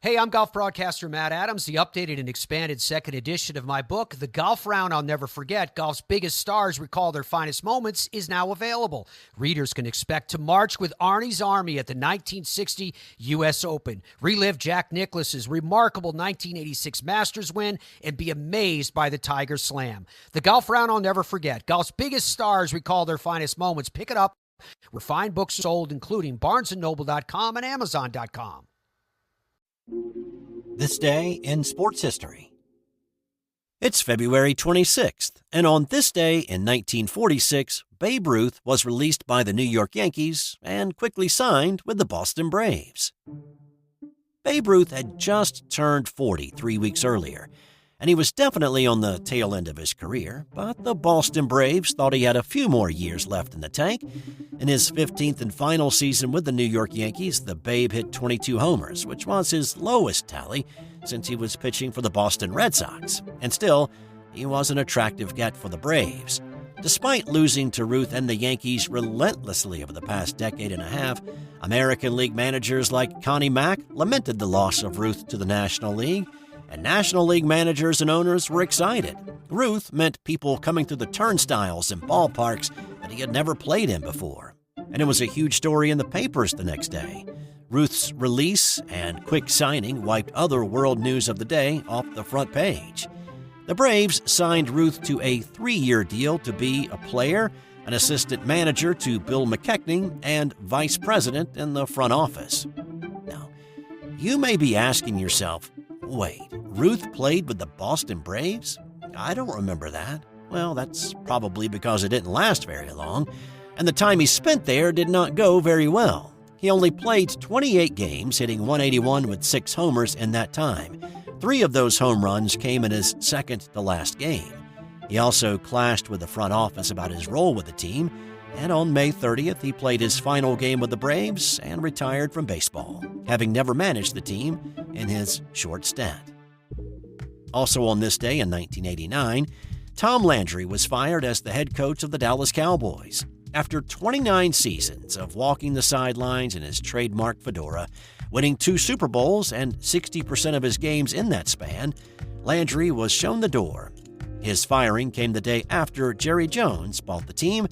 Hey, I'm golf broadcaster Matt Adams. The updated and expanded second edition of my book, The Golf Round I'll Never Forget, Golf's Biggest Stars Recall Their Finest Moments, is now available. Readers can expect to march with Arnie's Army at the 1960 U.S. Open, relive Jack Nicklaus's remarkable 1986 Masters win, and be amazed by the Tiger Slam. The Golf Round I'll Never Forget, Golf's Biggest Stars Recall Their Finest Moments. Pick it up where fine books sold, including BarnesandNoble.com and Amazon.com. This day in sports history. It's February 26th, and on this day in 1946, Babe Ruth was released by the New York Yankees and quickly signed with the Boston Braves. Babe Ruth had just turned 40 3 weeks earlier, and he was definitely on the tail end of his career, but the Boston Braves thought he had a few more years left in the tank. In his 15th and final season with the New York Yankees, the Babe hit 22 homers, which was his lowest tally since he was pitching for the Boston Red Sox. And still, he was an attractive get for the Braves. Despite losing to Ruth and the Yankees relentlessly over the past decade and a half, American League managers like Connie Mack lamented the loss of Ruth to the National League, and National League managers and owners were excited. Ruth meant people coming through the turnstiles in ballparks that he had never played in before. And it was a huge story in the papers the next day. Ruth's release and quick signing wiped other world news of the day off the front page. The Braves signed Ruth to a 3-year deal to be a player, an assistant manager to Bill McKechnie, and vice president in the front office. Now, you may be asking yourself, wait, Ruth played with the Boston Braves? I don't remember that. Well, that's probably because it didn't last very long, and the time he spent there did not go very well. He only played 28 games, hitting .181 with 6 homers in that time. 3 of those home runs came in his second-to-last game. He also clashed with the front office about his role with the team, and on May 30th, he played his final game with the Braves and retired from baseball, having never managed the team in his short stint. Also on this day in 1989, Tom Landry was fired as the head coach of the Dallas Cowboys. After 29 seasons of walking the sidelines in his trademark fedora, winning 2 Super Bowls and 60% of his games in that span, Landry was shown the door. His firing came the day after Jerry Jones bought the team,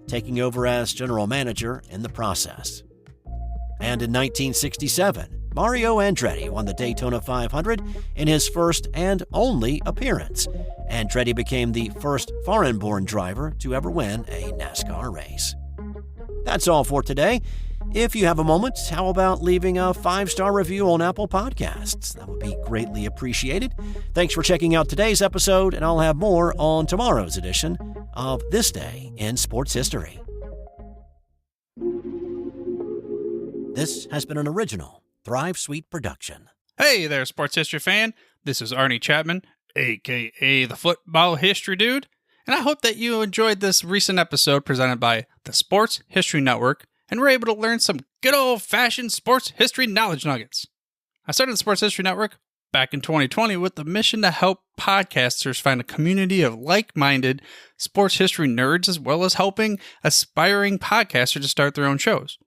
taking over as general manager in the process. And in 1967, Mario Andretti won the Daytona 500 in his first and only appearance. Andretti became the first foreign-born driver to ever win a NASCAR race. That's all for today. If you have a moment, how about leaving a 5-star review on Apple Podcasts? That would be greatly appreciated. Thanks for checking out today's episode, and I'll have more on tomorrow's edition of This Day in Sports History. This has been an original Thrive Suite production. Hey there, sports history fan. This is Arnie Chapman, a.k.a. the Football History Dude, and I hope that you enjoyed this recent episode presented by the Sports History Network and were able to learn some good old-fashioned sports history knowledge nuggets. I started the Sports History Network back in 2020 with the mission to help podcasters find a community of like-minded sports history nerds, as well as helping aspiring podcasters to start their own shows.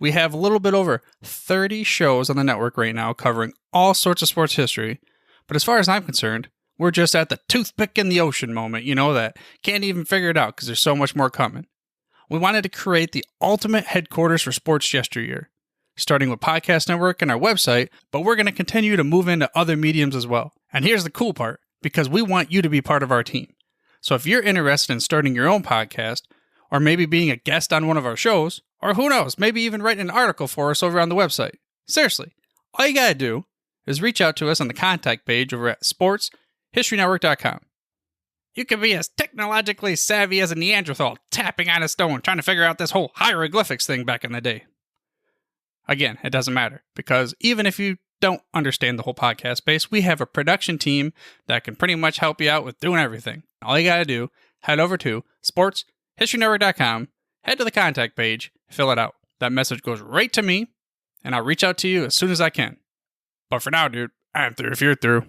We have a little bit over 30 shows on the network right now covering all sorts of sports history, but as far as I'm concerned, we're just at the toothpick in the ocean moment, that can't even figure it out because there's so much more coming. We wanted to create the ultimate headquarters for sports yesteryear, starting with Podcast Network and our website, but we're going to continue to move into other mediums as well. And here's the cool part, because we want you to be part of our team. So if you're interested in starting your own podcast, or maybe being a guest on one of our shows, or who knows, maybe even writing an article for us over on the website. Seriously, all you gotta do is reach out to us on the contact page over at sportshistorynetwork.com. You can be as technologically savvy as a Neanderthal tapping on a stone trying to figure out this whole hieroglyphics thing back in the day. Again, it doesn't matter, because even if you don't understand the whole podcast space, we have a production team that can pretty much help you out with doing everything. All you gotta do, head over to sportshistorynetwork.com, head to the contact page, fill it out. That message goes right to me, and I'll reach out to you as soon as I can. But for now, dude, I'm through if you're through.